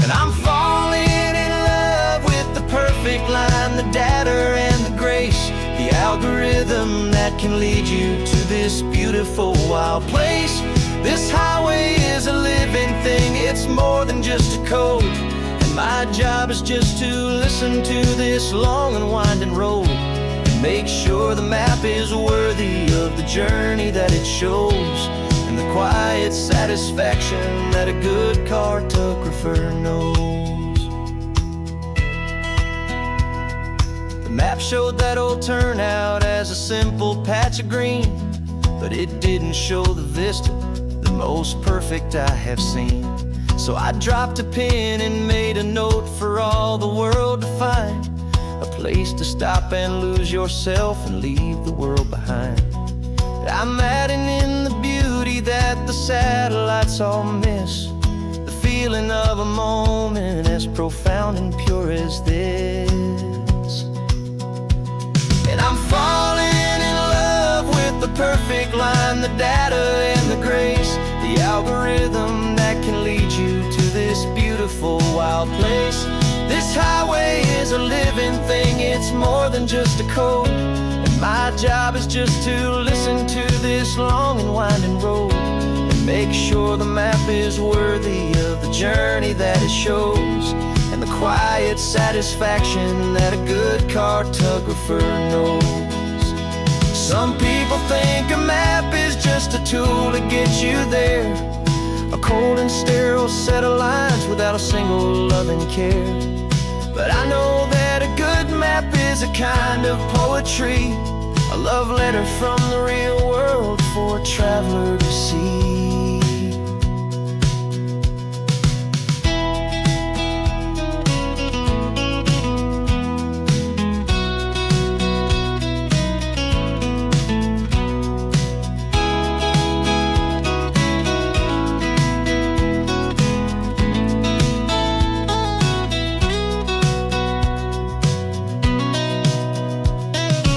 And I'm falling in love with the perfect line, the data and the grace, the algorithm that can lead you to this beautiful wild place. This highway is a living thing, it's more than just a code. And my job is just to listen to this long and winding road and make sure the map is worthy of the journey that it shows, and the quiet satisfaction that a good cartographer knows. The map showed that old turnout as a simple patch of green, but it didn't show the vista, the most perfect I have seen. So I dropped a pin and made a note for all the world to find, a place to stop and lose yourself and leave the world behind. I'm adding in the beauty that the satellites all miss, the feeling of a moment as profound and pure as this. And I'm falling in love with the perfect line, the data and the grace, the algorithm that can lead you to this beautiful wild place. This highway is a living thing, it's more than just a code. And my job is just to listen to this long and winding road and make sure the map is worthy of the journey that it shows, and the quiet satisfaction that a good cartographer knows. Some people think a map is just a tool to get you there, a cold and sterile set of lines without a single loving care. But I know that a good map is a kind of poetry, a love letter from the real world for a traveler to see.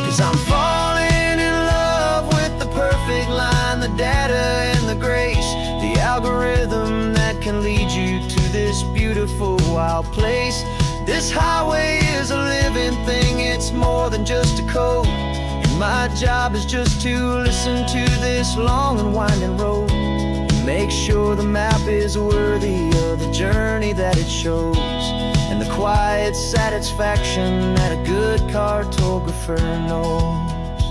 'Cause I'm falling in love with the perfect line, the data and the grace, the algorithm that can lead you to this beautiful wild place. This highway is a living thing, it's more than just a code. And my job is just to listen to this long and winding road and make sure the map is worthy of the journey that it shows, and the quiet satisfaction that a good cartographer knows.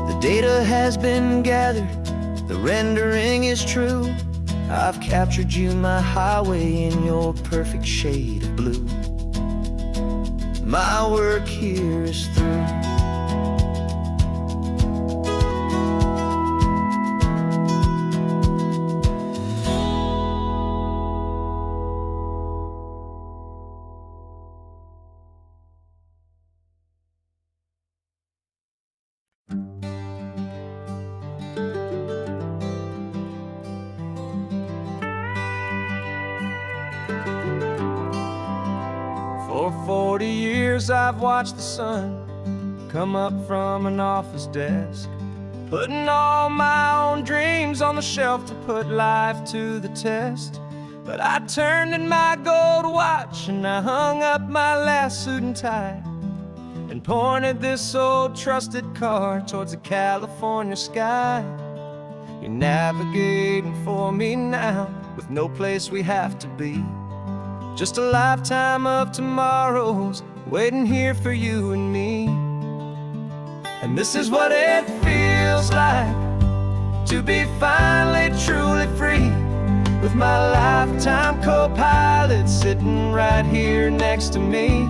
The data has been gathered, the rendering is true. I've captured you, my highway, in your perfect shade of blue. My work here is through. For 40 years I've watched the sun come up from an office desk, putting all my own dreams on the shelf to put life to the test. But I turned in my gold watch and I hung up my last suit and tie and pointed this old trusted car towards the California sky. You're navigating for me now with no place we have to be, just a lifetime of tomorrows waiting here for you and me. And this is what it feels like to be finally truly free, with my lifetime co-pilot sitting right here next to me.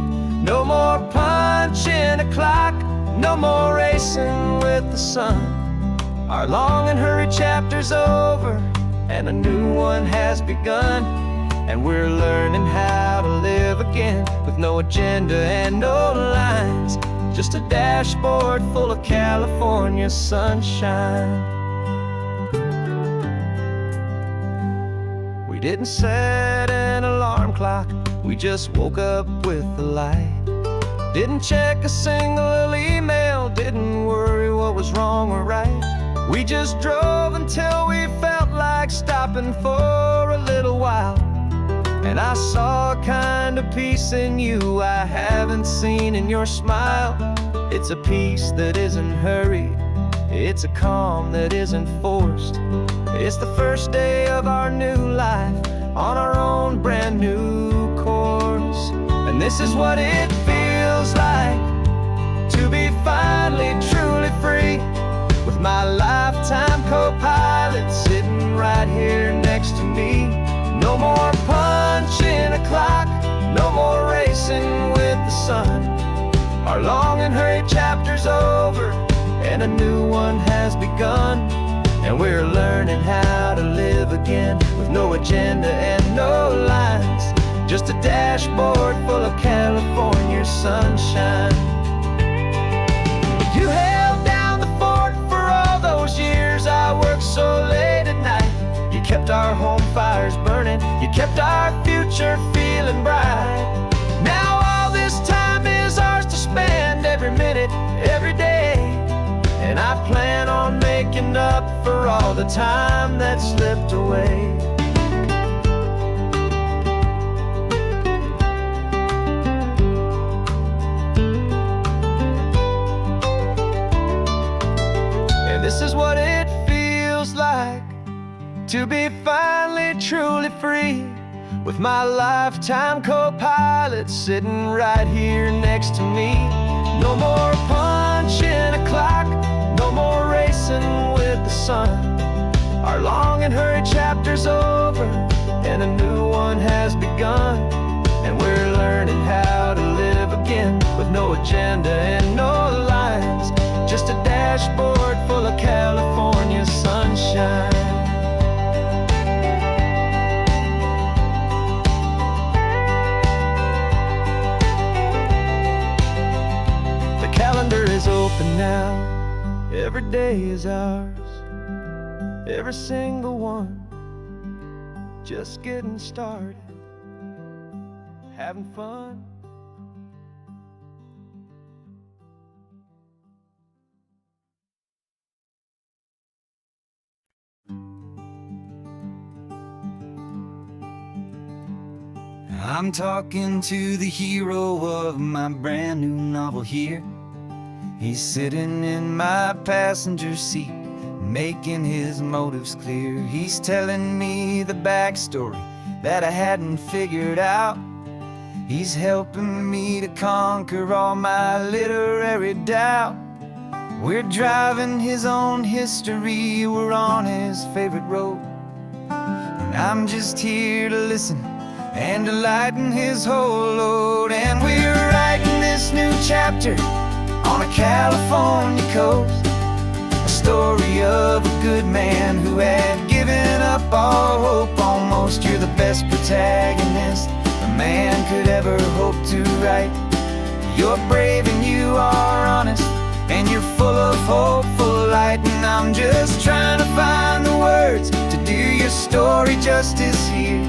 No more punching a clock, no more racing with the sun. Our long and hurried chapter's over and a new one has begun. And we're learning how to live again with no agenda and no lines, just a dashboard full of California sunshine. We didn't set an alarm clock, we just woke up with the light. Didn't check a single email, didn't worry what was wrong or right. We just drove until we felt like stopping for a little while. And I saw a kind of peace in you I haven't seen in your smile. It's a peace that isn't hurried, it's a calm that isn't forced. It's the first day of our new life on our own brand new course. And this is what it feels like to be finally truly free, with my lifetime co-pilot sitting right here next to me. No more punching a clock, no more racing sun. Our long and hurried chapter's over, and a new one has begun. And we're learning how to live again, with no agenda and no lines, just a dashboard full of California sunshine. You held down the fort for all those years I worked so late at night. You kept our home fires burning, you kept our future feeling bright. Now all this time is ours to spend, every minute, every day. And I plan on making up for all the time that slipped away. And this is what it feels like to be finally truly free, with my lifetime co-pilot sitting right here next to me. No more punching a clock, no more racing with the sun. Our long and hurried chapter's over, and a new one has begun. And we're learning how to live again, with no agenda and no lines, just a dashboard full of California sunshine. The calendar is open now, every day is ours, every single one, just getting started, having fun. I'm talking to the hero of my brand new novel here. He's sitting in my passenger seat, making his motives clear. He's telling me the backstory that I hadn't figured out. He's helping me to conquer all my literary doubt. We're driving his own history, we're on his favorite road, and I'm just here to listen and to lighten his whole load. And we're writing this new chapter on a California coast, a story of a good man who had given up all hope almost. You're the best protagonist a man could ever hope to write. You're brave and you are honest, and you're full of hopeful light. And I'm just trying to find the words to do your story justice here,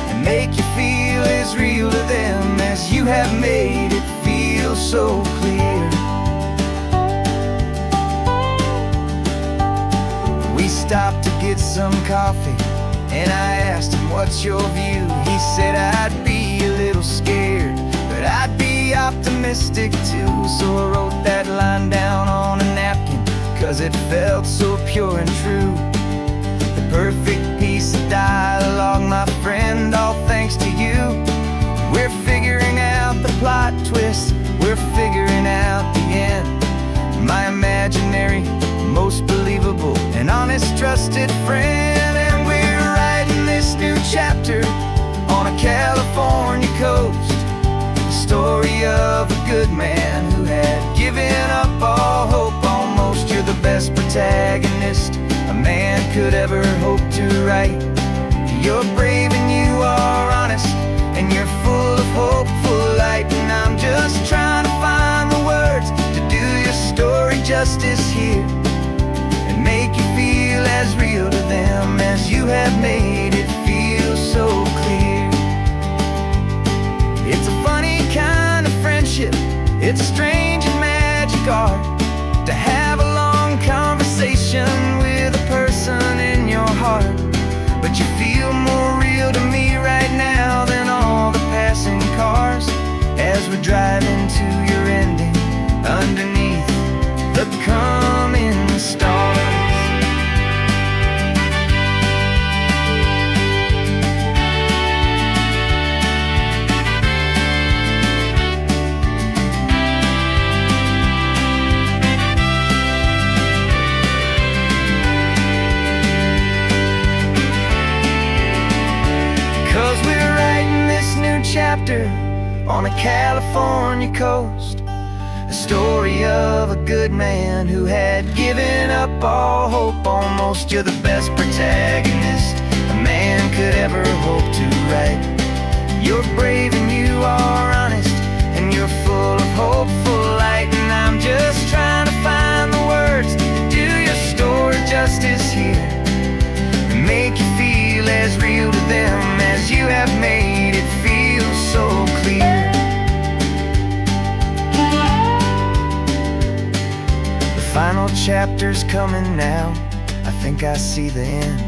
and make you feel as real to them as you have made it feel so clear. We stopped to get some coffee, and I asked him, what's your view? He said, I'd be a little scared, but I'd be optimistic too. So I wrote that line down on a napkin, 'cause it felt so pure and true. The perfect piece of dialogue, my friend, all thanks to you. We're figuring out the plot twist, we're figuring out the end. My imaginary, most believable and honest trusted friend. And we're writing this new chapter on a California coast, the story of a good man who had given up all hope almost. You're the best protagonist a man could ever hope to write. You're brave and you are honest, and you're full of hopeful light. And I'm just trying to find the words to do your story justice here, and make you feel as real to them as you have made it feel so clear. It's a funny kind of friendship, it's strange and magic art to have a long conversation with a person in your heart. But you feel more real to me right now than all the passing cars, as we're driving to your ending underneath the coming stars. on a California coast. A story of a good man who had given up all hope almost. You're the best protagonist a man could ever hope to write. You're brave and you are honest, and you're full of hopeful light. And I'm just trying to find the words to do your story justice here, and make you feel as real to them as you have made it feel so clear. The final chapter's coming now, I think I see the end.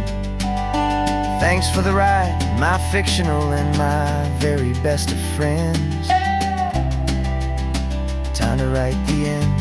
Thanks for the ride, my fictional and my very best of friends. Time to write the end.